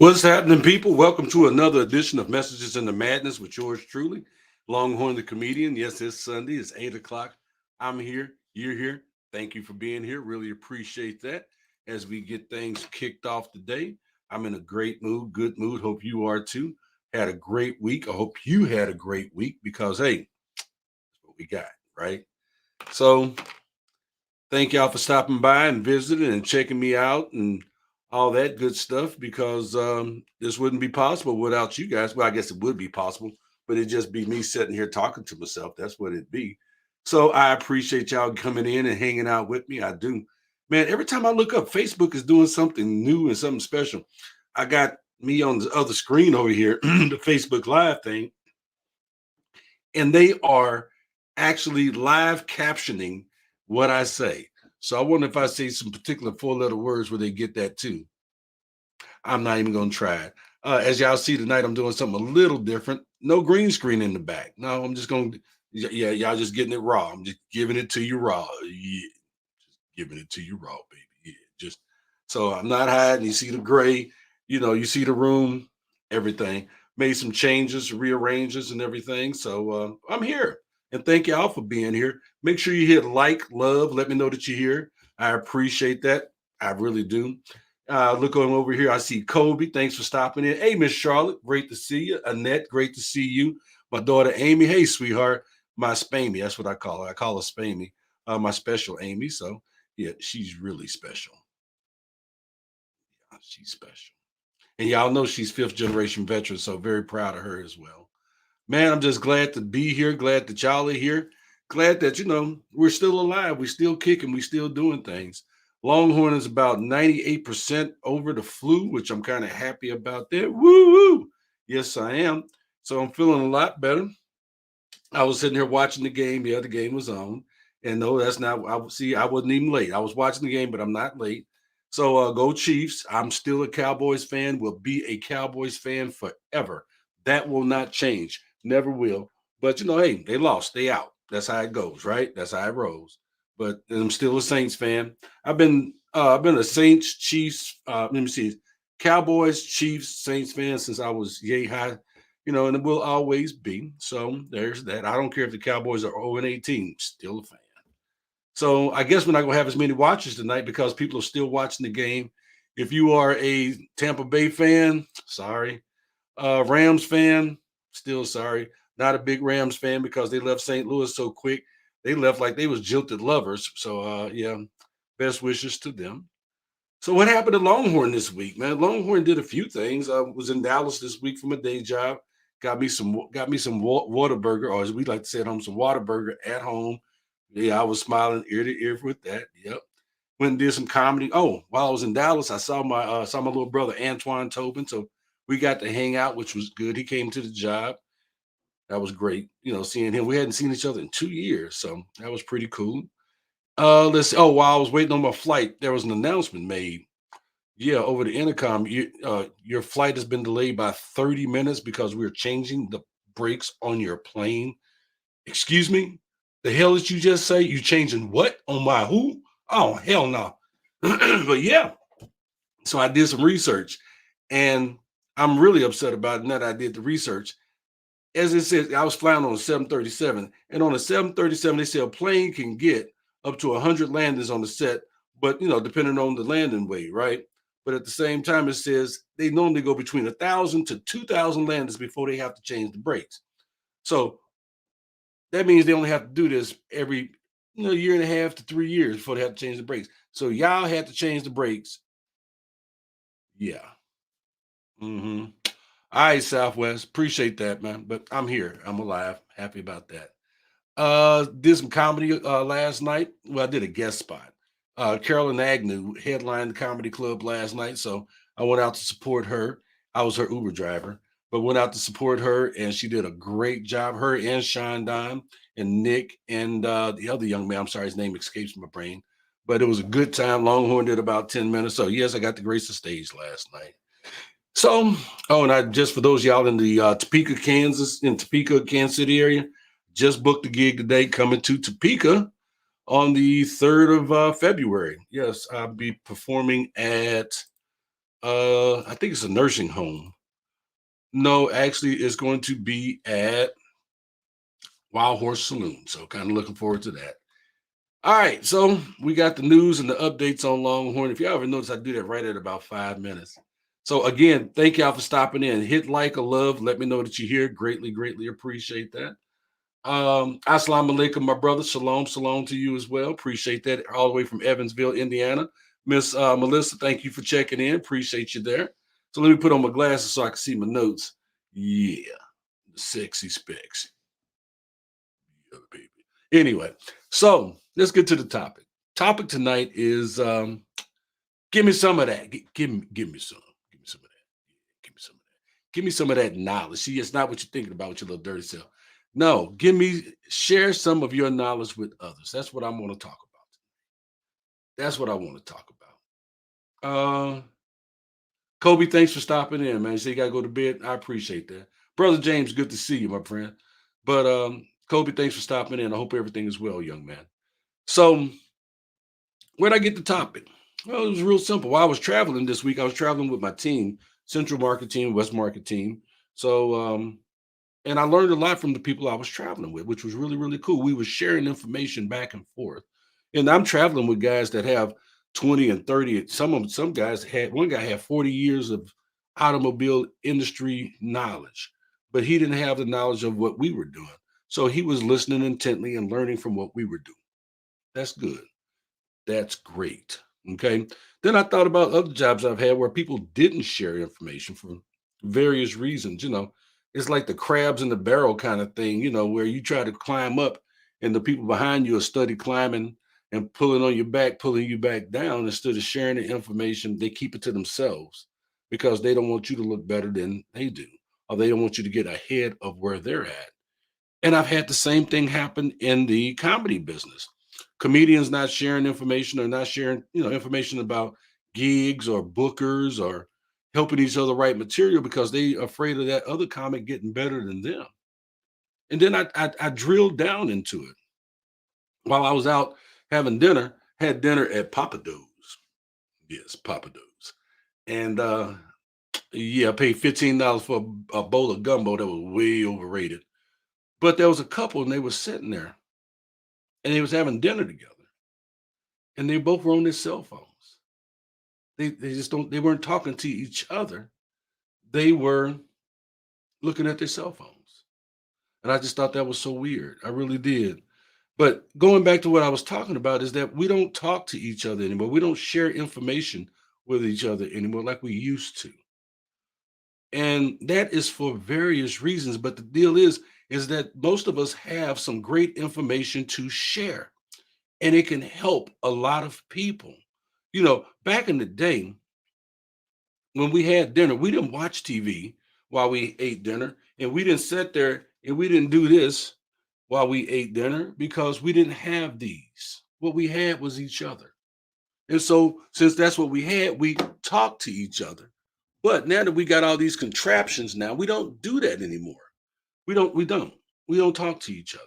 What's happening, people? Welcome to another edition of Messages in the Madness with yours truly, Longhorn the Comedian. Yes, it's Sunday. It's 8 o'clock. I'm here. You're here. Thank you for being here. Really appreciate that as we get things kicked off today. I'm in a great mood, good mood. Hope you are too. Had a great week. I hope you had a great week because, hey, that's what we got, right? So, thank y'all for stopping by and visiting and checking me out and all that good stuff because this wouldn't be possible without you guys. Well, I guess it would be possible, but it'd just be me sitting here talking to myself. That's what it'd be. So I appreciate y'all coming in and hanging out with me. I do. Man, every time I look up, Facebook is doing something new and something special. I got me on the other screen over here, the Facebook Live thing, and they are actually live captioning what I say. So I wonder if I say some particular four-letter words where they get that too. I'm not even going to try it. As y'all see tonight, I'm doing something a little different. No green screen in the back. No, I'm just going to, yeah, y'all just getting it raw. I'm just giving it to you raw. Yeah, just giving it to you raw, baby. Yeah, just so I'm not hiding. You see the gray, you see the room, everything. Made some changes, rearranges, and everything. So I'm here, and thank y'all for being here. Make sure you hit like, love. Let me know that you're here. I appreciate that. I really do. Look on over here. I see Kobe. Thanks for stopping in. Hey, Miss Charlotte. Great to see you. Annette. Great to see you. My daughter Amy. Hey, sweetheart. My Spamy. That's what I call her. I call her Spamy. My special Amy. So yeah, she's really special. She's special. And y'all know she's fifth generation veteran, so very proud of her as well. Man, I'm just glad to be here. Glad that y'all are here. Glad that, we're still alive. We're still kicking. We're still doing things. Longhorn is about 98% over the flu, which I'm kind of happy about that. Woo woo. Yes, I am. So I'm feeling a lot better. I was sitting here watching the game. Yeah, the game was on. And no, that's not. I wasn't even late. I was watching the game, but I'm not late. So go Chiefs. I'm still a Cowboys fan. Will be a Cowboys fan forever. That will not change. Never will. But hey, they lost. They out. That's how it goes, right? That's how it rolls. But I'm still a Saints fan. I've been a Saints, Chiefs. Let me see, Cowboys, Chiefs, Saints fan since I was yay high, and it will always be. So there's that. I don't care if the Cowboys are 0-18, still a fan. So I guess we're not going to have as many watchers tonight because people are still watching the game. If you are a Tampa Bay fan, sorry. Rams fan, still sorry. Not a big Rams fan because they left St. Louis so quick. They left like they was jilted lovers. So yeah, best wishes to them. So what happened to Longhorn this week, man? Longhorn did a few things. I was in Dallas this week from a day job. Got me some Whataburger, or as we like to say at home, some Whataburger at home. Yeah, I was smiling ear to ear with that. Yep. Went and did some comedy. Oh, while I was in Dallas, I saw my little brother Antoine Tobin. So we got to hang out, which was good. He came to the job. That was great. Seeing him. We hadn't seen each other in 2 years, so that was pretty cool. Let's see. Oh, while I was waiting on my flight, there was an announcement made. Yeah, over the intercom, your flight has been delayed by 30 minutes because we're changing the brakes on your plane. Excuse me? The hell did you just say? You changing what on my who? Oh, hell no. But yeah, so I did some research and I'm really upset about it now that I did the research. As it says, I was flying on a 737, and on a 737, they say a plane can get up to 100 landings on the set, but depending on the landing weight, right? But at the same time, it says they normally go between 1,000 to 2,000 landings before they have to change the brakes. So that means they only have to do this every year and a half to 3 years before they have to change the brakes. So y'all had to change the brakes. Yeah. Hmm. All right, Southwest. Appreciate that, man. But I'm here. I'm alive. Happy about that. Did some comedy last night. Well, I did a guest spot. Carolyn Agnew headlined the comedy club last night, so I went out to support her. I was her Uber driver, but went out to support her, and she did a great job. Her and Sean Don and Nick and the other young man. I'm sorry, his name escapes my brain, but it was a good time. Longhorn did about 10 minutes. So yes, I got to grace the stage last night. So, oh, and I just for those y'all in the Topeka, Kansas City area, just booked a gig today coming to Topeka on the 3rd of February. Yes, I'll be performing at I think it's a nursing home. No, actually, it's going to be at Wild Horse Saloon. So kind of looking forward to that. All right, so we got the news and the updates on Longhorn. If y'all ever notice, I do that right at about 5 minutes. So again, thank y'all for stopping in. Hit like a love. Let me know that you're here. Greatly, greatly appreciate that. Assalamu alaikum, my brother. Shalom, shalom to you as well. Appreciate that. All the way from Evansville, Indiana. Miss Melissa, thank you for checking in. Appreciate you there. So let me put on my glasses so I can see my notes. Yeah, the sexy specs. Yeah, baby. Anyway, so let's get to the topic. Topic tonight is give me some of that. Give me some. Give me some of that. Give me some of that. Give me some of that knowledge. See, it's not what you're thinking about with your little dirty self. No, share some of your knowledge with others. That's what I'm going to talk about. That's what I want to talk about. Kobe, thanks for stopping in, man. You say you got to go to bed. I appreciate that. Brother James, good to see you, my friend. But Kobe, thanks for stopping in. I hope everything is well, young man. So, where'd I get the topic? Well, it was real simple. While I was traveling this week, I was traveling with my team, Central Market team, West Market team. So, and I learned a lot from the people I was traveling with, which was really, really cool. We were sharing information back and forth. And I'm traveling with guys that have 20 and 30. Some guys had one guy had 40 years of automobile industry knowledge, but he didn't have the knowledge of what we were doing. So he was listening intently and learning from what we were doing. That's good. That's great. Okay. Then I thought about other jobs I've had where people didn't share information for various reasons. It's like the crabs in the barrel kind of thing, where you try to climb up and the people behind you are study climbing and pulling on your back, pulling you back down instead of sharing the information. They keep it to themselves because they don't want you to look better than they do, or they don't want you to get ahead of where they're at. And I've had the same thing happen in the comedy business. Comedians not sharing information or not sharing, information about gigs or bookers or helping each other write material because they afraid of that other comic getting better than them. And then I drilled down into it while I was out having dinner. Had dinner at Papa Do's. Yes, Papa Do's. And yeah, I paid $15 for a bowl of gumbo that was way overrated. But there was a couple and they were sitting there and they was having dinner together and they both were on their cell phones. They just don't they weren't talking to each other. They were looking at their cell phones. And I just thought that was so weird. I really did. But going back to what I was talking about is that we don't talk to each other anymore. We don't share information with each other anymore like we used to. And that is for various reasons. But the deal is that most of us have some great information to share and it can help a lot of people. Back in the day when we had dinner, we didn't watch TV while we ate dinner, and we didn't sit there and we didn't do this while we ate dinner because we didn't have these. What we had was each other. And so, since that's what we had, we talked to each other. But now that we got all these contraptions now, we don't do that anymore. We don't talk to each other.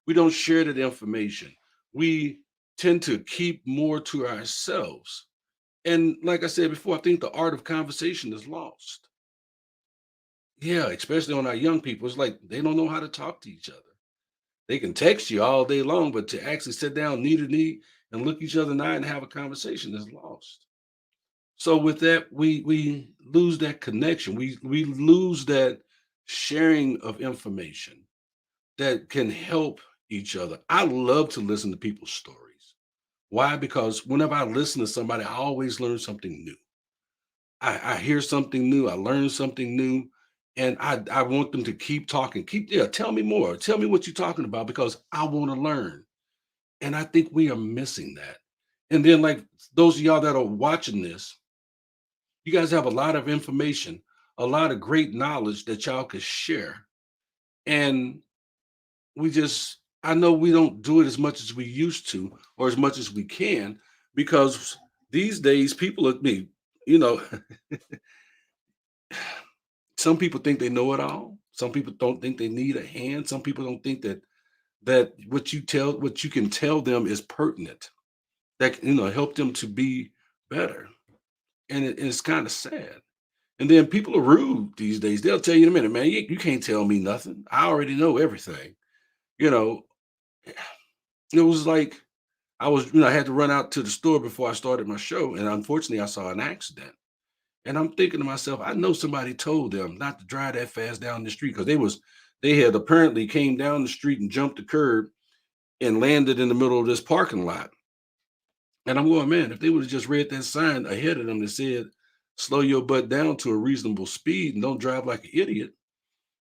We don't share that information. We tend to keep more to ourselves. And like I said before, I think the art of conversation is lost. Yeah, especially on our young people. It's like they don't know how to talk to each other. They can text you all day long, but to actually sit down knee to knee and look each other in the eye and have a conversation is lost. So with that, we lose that connection. We lose that sharing of information that can help each other. I love to listen to people's stories. Why? Because whenever I listen to somebody, I always learn something new. I hear something new, I learn something new, and I want them to keep talking. Tell me more. Tell me what you're talking about because I want to learn. And I think we are missing that. And then, like those of y'all that are watching this, you guys have a lot of information, a lot of great knowledge that y'all could share. And I know we don't do it as much as we used to or as much as we can because these days people are me, you know, some people think they know it all. Some people don't think they need a hand. Some people don't think that what you can tell them is pertinent. That help them to be better. and it's kind of sad. And then people are rude these days. They'll tell you in a minute, man, you can't tell me nothing. I already know everything. You know, it was like I had to run out to the store before I started my show. And unfortunately, I saw an accident. And I'm thinking to myself, I know somebody told them not to drive that fast down the street because they had apparently came down the street and jumped the curb and landed in the middle of this parking lot. And I'm going, man, if they would have just read that sign ahead of them that said, slow your butt down to a reasonable speed and don't drive like an idiot,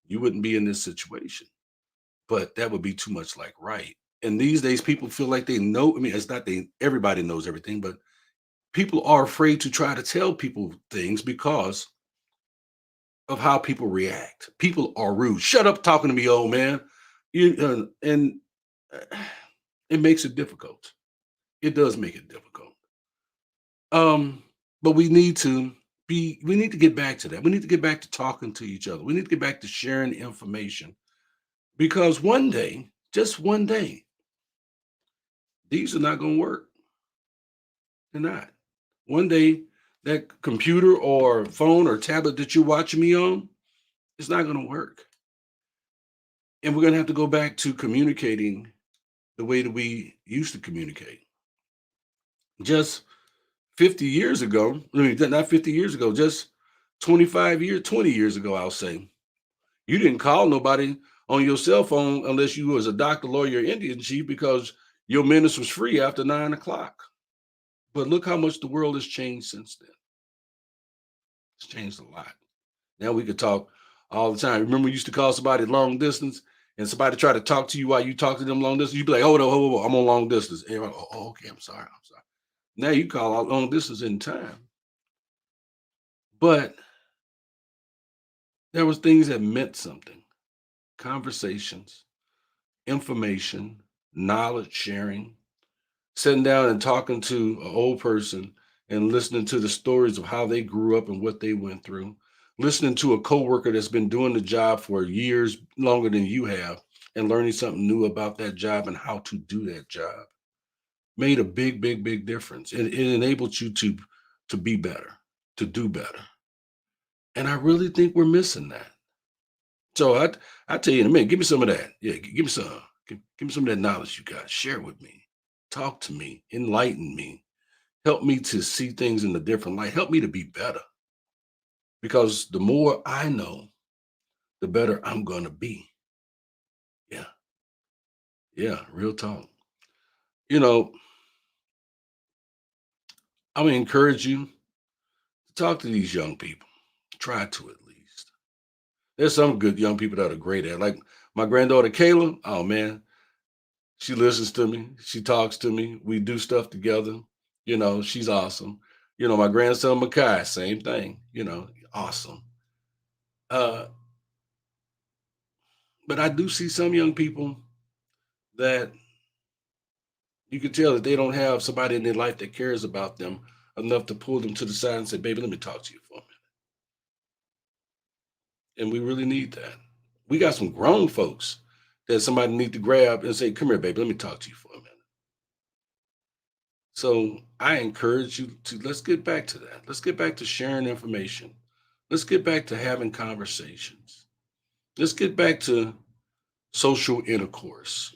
you wouldn't be in this situation. But that would be too much like right. And these days, people feel like they know. I mean, it's not everybody knows everything, but people are afraid to try to tell people things because of how people react. People are rude. Shut up talking to me, old man. And it makes it difficult. It does make it difficult. Um, but we need to get back to that. We need to get back to talking to each other. We need to get back to sharing information because one day, just one day, these are not going to work. They're not. One day, that computer or phone or tablet that you're watching me on, it's not going to work. And we're going to have to go back to communicating the way that we used to communicate. Just 50 years ago, I mean, not 50 years ago, just 25 years, 20 years ago, I'll say, you didn't call nobody on your cell phone unless you was a doctor, lawyer, Indian chief because your minutes was free after 9 o'clock. But look how much the world has changed since then. It's changed a lot. Now we could talk all the time. Remember, we used to call somebody long distance and somebody try to talk to you while you talk to them long distance. You'd be like, hold on, hold on, I'm on long distance. And you're like, oh, okay, I'm sorry, I'm sorry. Now you call out long distance in time. But there was things that meant something. Conversations, information, knowledge sharing, sitting down and talking to an old person and listening to the stories of how they grew up and what they went through, listening to a coworker that's been doing the job for years longer than you have and learning something new about that job and how to do that job made a big, big, big difference. It enabled you to be better, to do better. And I really think we're missing that. So I tell you in a minute, give me some of that. Yeah, give me some. Give me some of that knowledge you got. Share it with me. Talk to me. Enlighten me. Help me to see things in a different light. Help me to be better. Because the more I know, the better I'm gonna be. Yeah. Yeah. Real talk. You know, I'm gonna encourage you to talk to these young people. Try to at least. There's some good young people that are great at. Like my granddaughter Kayla. Oh man, she listens to me. She talks to me. We do stuff together. She's awesome. My grandson Makai, same thing. Awesome. Uh, but I do see some young people that you can tell that they don't have somebody in their life that cares about them enough to pull them to the side and say, "Baby, let me talk to you for a minute." And we really need that. We got some grown folks that somebody need to grab and say, "Come here, baby, let me talk to you for a minute." So I encourage you to let's get back to that. Let's get back to sharing information. Let's get back to having conversations. Let's get back to social intercourse.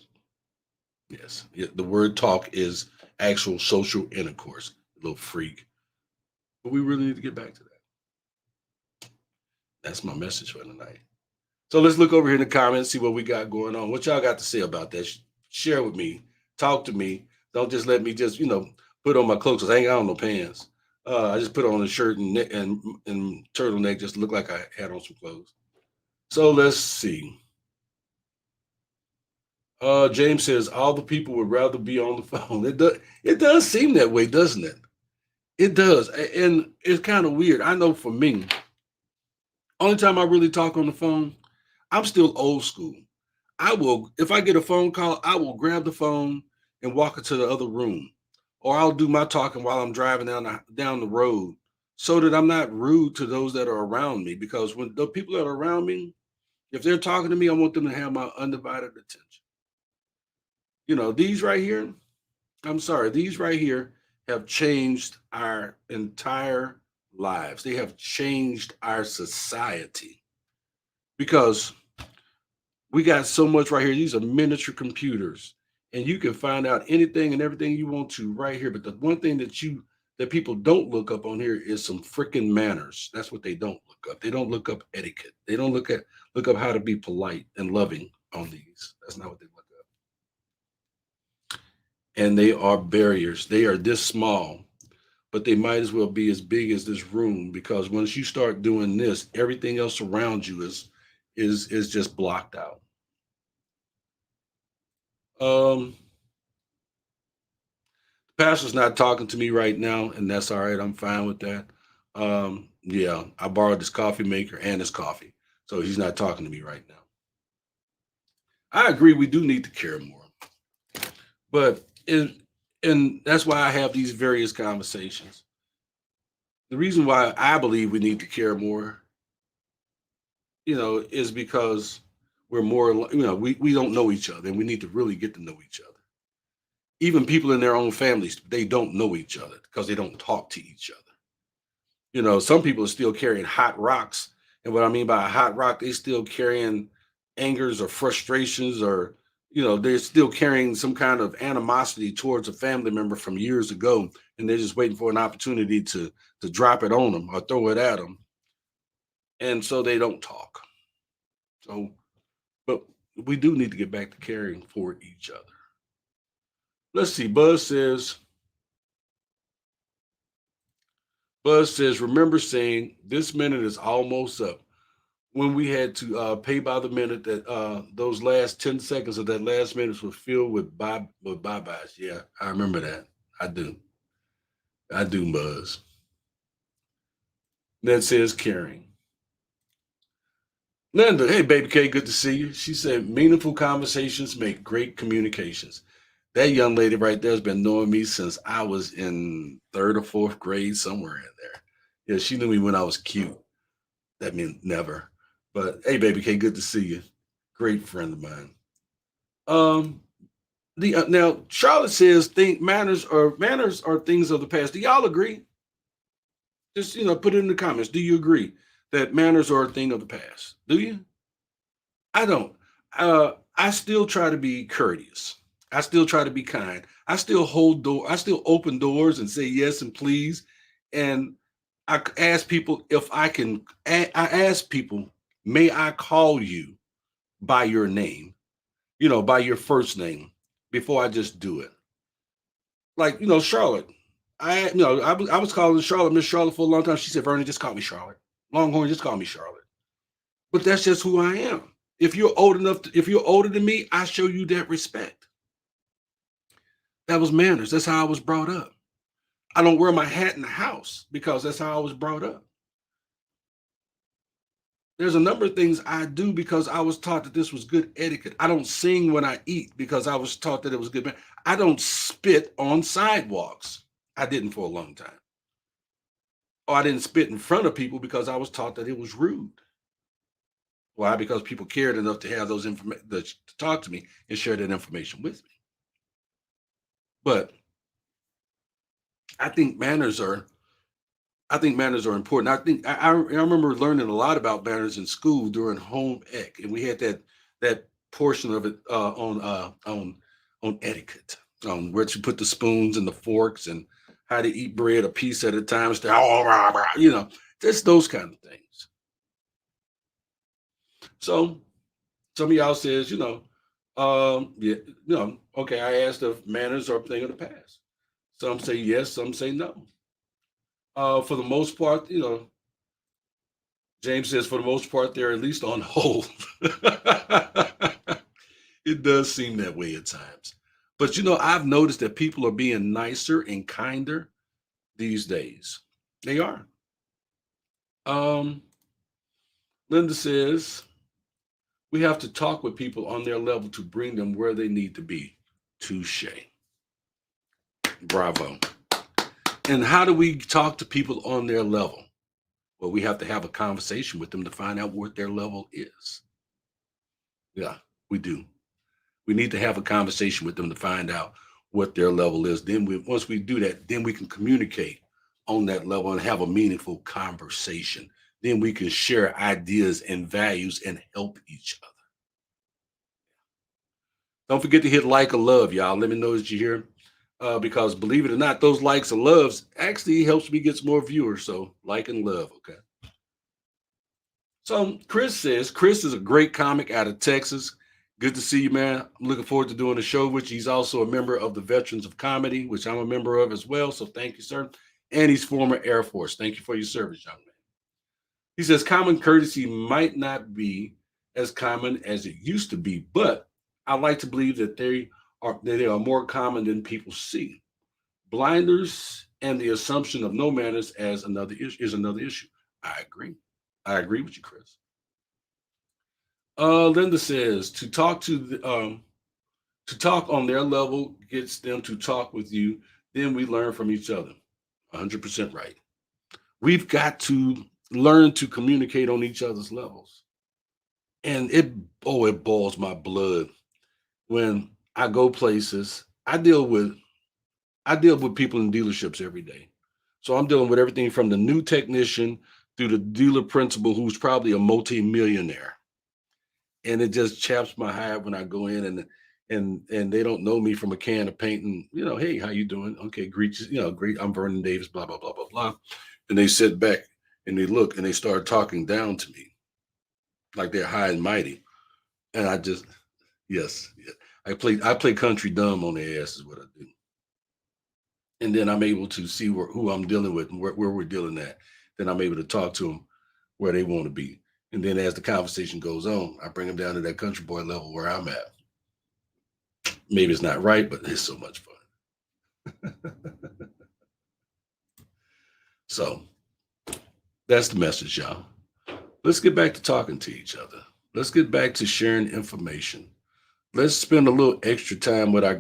Yes, the word talk is actual social intercourse. Little freak. But we really need to get back to that. That's my message for tonight. So let's look over here in the comments, see what we got going on. What y'all got to say about that? Share with me. Talk to me. Don't just let me just, put on my clothes because I ain't got on no pants. I just put on a shirt and turtleneck just to look like I had on some clothes. So let's see. James says all the people would rather be on the phone. It does seem that way, doesn't it? It does. And it's kind of weird. I know for me, only time I really talk on the phone, I'm still old school. I will, if I get a phone call, I will grab the phone and walk into the other room. Or I'll do my talking while I'm driving down the road so that I'm not rude to those that are around me. Because when the people that are around me, if they're talking to me, I want them to have my undivided attention. These right here, I'm sorry, these right here have changed our entire lives. They have changed our society because we got so much right here. These are miniature computers, and you can find out anything and everything you want to right here. But the one thing that people don't look up on here is some freaking manners. That's what they don't look up. They don't look up etiquette. They don't look up how to be polite and loving on these. That's not what they look up. And they are barriers. They are this small, but they might as well be as big as this room because once you start doing this, everything else around you is just blocked out. Um, Pastor's not talking to me right now, and that's all right. I'm fine with that. Yeah, I borrowed his coffee maker and his coffee, so he's not talking to me right now. I agree. We do need to care more, but and that's why I have these various conversations. The reason why I believe we need to care more, is because we're more, we don't know each other, and we need to really get to know each other. Even people in their own families, they don't know each other because they don't talk to each other. Some people are still carrying hot rocks. And what I mean by a hot rock, they still carrying angers or frustrations or, they're still carrying some kind of animosity towards a family member from years ago. And they're just waiting for an opportunity to drop it on them or throw it at them. And so they don't talk. So, but we do need to get back to caring for each other. Let's see. Buzz says, remember saying this minute is almost up. When we had to pay by the minute, that those last 10 seconds of that last minute was filled with bye-byes. Yeah, I remember that. I do. I do, Buzz. That says caring. Linda, hey, baby K, good to see you. She said, meaningful conversations make great communications. That young lady right there has been knowing me since I was in third or fourth grade, somewhere in there. Yeah, she knew me when I was cute. That means never. But hey, baby K, good to see you. Great friend of mine. Um, the now Charlotte says think manners are things of the past. Do y'all agree? Just put it in the comments. Do you agree that manners are a thing of the past? Do you? I don't. I still try to be courteous. I still try to be kind. I still hold door. I still open doors and say yes and please. And I ask people if I can. I ask people, may I call you by your name? By your first name before I just do it. Like Charlotte. I was calling Charlotte Miss Charlotte for a long time. She said, Vernon, just call me Charlotte. Longhorn, just call me Charlotte. But that's just who I am. If you're older than me, I show you that respect. That was manners. That's how I was brought up. I don't wear my hat in the house because that's how I was brought up. There's a number of things I do because I was taught that this was good etiquette. I don't sing when I eat because I was taught that it was good. I don't spit on sidewalks. I didn't for a long time. Or I didn't spit in front of people because I was taught that it was rude. Why? Because people cared enough to have those information to talk to me and share that information with me. But I think manners are I think manners are important. I remember learning a lot about manners in school during home ec, and we had that portion of it on etiquette, on where to put the spoons and the forks, and how to eat bread a piece at a time. Just those kind of things. So some of y'all says, yeah, okay. I asked if manners are a thing of the past. Some say yes, some say no. For the most part, James says for the most part they're at least on hold. It does seem that way at times. But I've noticed that people are being nicer and kinder these days. They are. Um, Linda says we have to talk with people on their level to bring them where they need to be. Touche. Bravo. And how do we talk to people on their level? Well, we have to have a conversation with them to find out what their level is. Yeah, we do. We need to have a conversation with them to find out what their level is. Once we do that, then we can communicate on that level and have a meaningful conversation. Then we can share ideas and values and help each other. Don't forget to hit like or love, y'all. Let me know that you're here. Because believe it or not, those likes and loves actually helps me get some more viewers. So like and love, okay? So Chris says, Chris is a great comic out of Texas. Good to see you, man. I'm looking forward to doing the show, which he's also a member of the Veterans of Comedy, which I'm a member of as well. So thank you, sir. And he's former Air Force. Thank you for your service, young man. He says common courtesy might not be as common as it used to be, but I like to believe that they are more common than people see. Blinders and the assumption of no manners as another issue is another issue. I agree. I agree with you, Chris. Linda says to talk on their level gets them to talk with you. Then we learn from each other. 100% right. We've got to learn to communicate on each other's levels. And it boils my blood when I go places. I deal with people in dealerships every day. So I'm dealing with everything from the new technician through the dealer principal who's probably a multi-millionaire. And it just chaps my hide when I go in and they don't know me from a can of paint and hey, how you doing? Okay, greet great. I'm Vernon Davis, blah blah blah blah blah. And they sit back and they look and they start talking down to me like they're high and mighty. And I just yes, yeah. I play country dumb on their ass is what I do. And then I'm able to see who I'm dealing with and where we're dealing at. Then I'm able to talk to them where they want to be. And then as the conversation goes on, I bring them down to that country boy level where I'm at. Maybe it's not right, but it's so much fun. So that's the message, y'all. Let's get back to talking to each other. Let's get back to sharing information. Let's spend a little extra time with our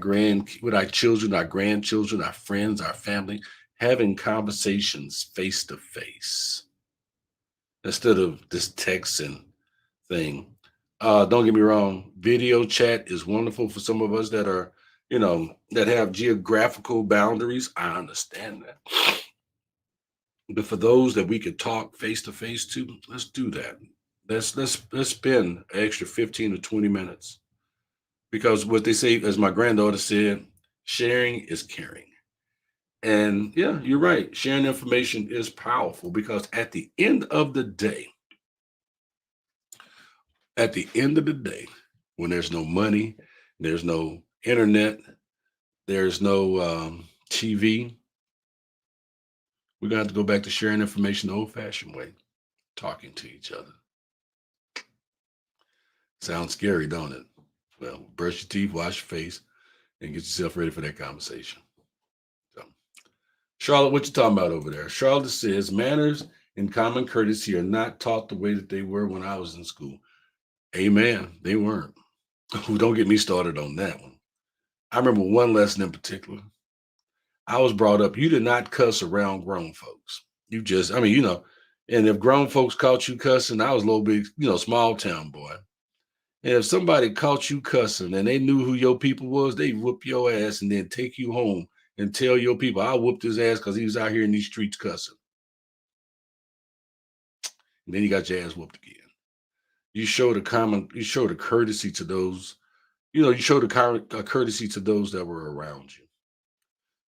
children, our grandchildren, our friends, our family, having conversations face to face instead of this texting thing. Don't get me wrong, video chat is wonderful for some of us that have geographical boundaries. I understand that. But for those that we could talk face to face to, let's do that. Let's spend an extra 15 to 20 minutes. Because what they say, as my granddaughter said, sharing is caring. And yeah, you're right. Sharing information is powerful because at the end of the day, when there's no money, there's no internet, there's no TV, we're going to have to go back to sharing information the old fashioned way, talking to each other. Sounds scary, don't it? Well, brush your teeth, wash your face, and get yourself ready for that conversation. So, Charlotte, what you talking about over there? Charlotte says manners and common courtesy are not taught the way that they were when I was in school. Amen. They weren't. Don't get me started on that one. I remember one lesson in particular. I was brought up, you did not cuss around grown folks. You just, and if grown folks caught you cussing, I was a little bit, small town boy. And if somebody caught you cussing and they knew who your people was, they whoop your ass and then take you home and tell your people, I whooped his ass because he was out here in these streets cussing. And then you got your ass whooped again. You showed a courtesy to those, you showed a courtesy to those that were around you.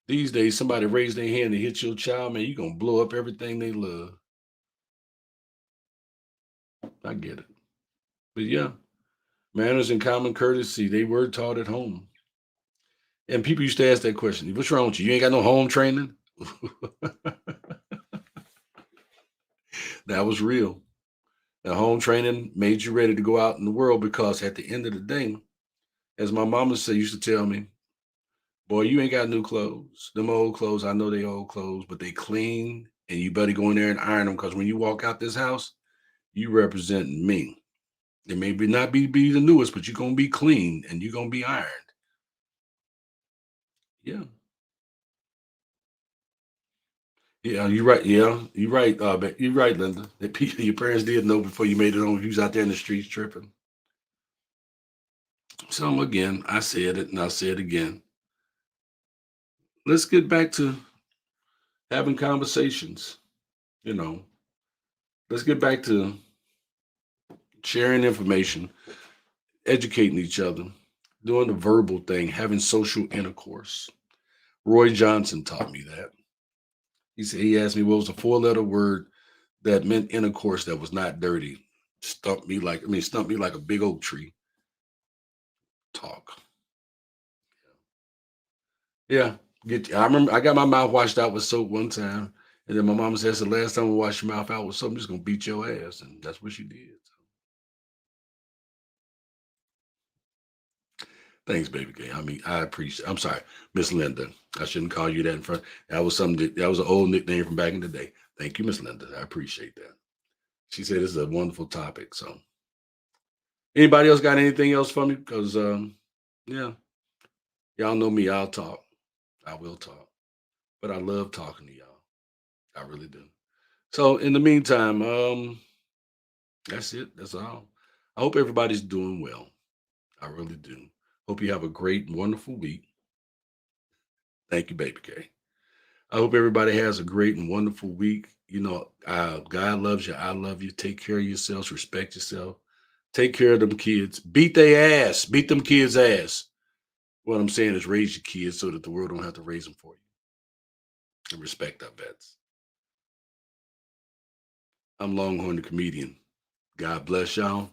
These days, somebody raise their hand and hit your child, man, you're going to blow up everything they love. I get it. But yeah, manners and common courtesy, they were taught at home. And people used to ask that question, what's wrong with you? You ain't got no home training? That was real. The home training made you ready to go out in the world because at the end of the day, as my mama said, used to tell me, boy, you ain't got new clothes. Them old clothes, I know they old clothes, but they clean and you better go in there and iron them because when you walk out this house, you represent me. They may not be the newest, but you're gonna be clean and you're gonna be ironed. Yeah. Yeah, you're right. Yeah, you're right. But you're right, Linda. Your parents did know before you made it home. You was out there in the streets tripping. So again, I said it and I'll say it again. Let's get back to having conversations, you know. Let's get back to sharing information, educating each other, doing the verbal thing, having social intercourse. Roy Johnson taught me that. He asked me what was a four-letter word that meant intercourse that was not dirty. Stumped me like a big oak tree. Talk. Yeah. I remember I got my mouth washed out with soap one time. And then my mama says the last time we wash your mouth out with soap, I'm just gonna beat your ass. And that's what she did. Thanks, baby K. I mean, I appreciate. I'm sorry, Miss Linda. I shouldn't call you that in front. That was an old nickname from back in the day. Thank you, Miss Linda. I appreciate that. She said this is a wonderful topic. So, anybody else got anything else for me? Because yeah, y'all know me. I'll talk. I will talk. But I love talking to y'all. I really do. So, in the meantime, that's it. That's all. I hope everybody's doing well. I really do. Hope you have a great, wonderful week. Thank you, baby K. I hope everybody has a great and wonderful week. God loves you. I love you. Take care of yourselves. Respect yourself. Take care of them kids. Beat their ass. Beat them kids' ass. What I'm saying is raise your kids so that the world don't have to raise them for you. And respect our vets. I'm Longhorn the Comedian. God bless y'all.